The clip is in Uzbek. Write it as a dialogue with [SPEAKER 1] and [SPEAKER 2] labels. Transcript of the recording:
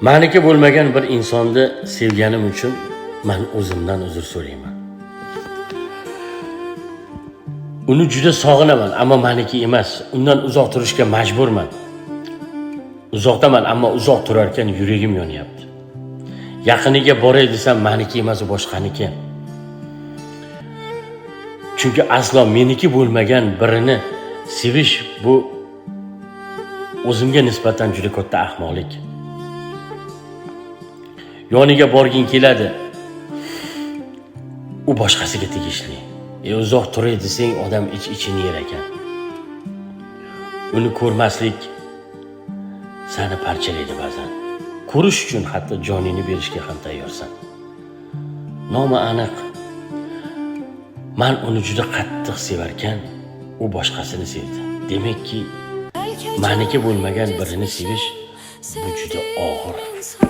[SPEAKER 1] Meniki bo'lmagan bir insonni sevganim uchun men o'zimdan uzr so'rayman. Uni juda sog'inaman, ammo meniki emas. Undan uzoq turishga majburman. Uzoqdaman, ammo uzoq turar ekan yuragim yonyapti. Yaqiniga boray desam, meniki emas, u boshqaniki. Chunki aslo meniki bo'lmagan birini sevish bu o'zimga nisbatan juda katta ahmoqlik. Yoniga borging keladi. U boshqasiga tegishli. Uzoq turay desang, odam ich-ichini yer ekan. Uni ko'rmaslik seni parchalaydi ba'zan. Ko'rish uchun hatto joningni berishga ham tayyorsan. Nomi aniq. Men uni juda qattiq sevar ekan, u boshqasini sevdi. Demakki, meniki bo'lmagan birini sevish bu juda og'ir.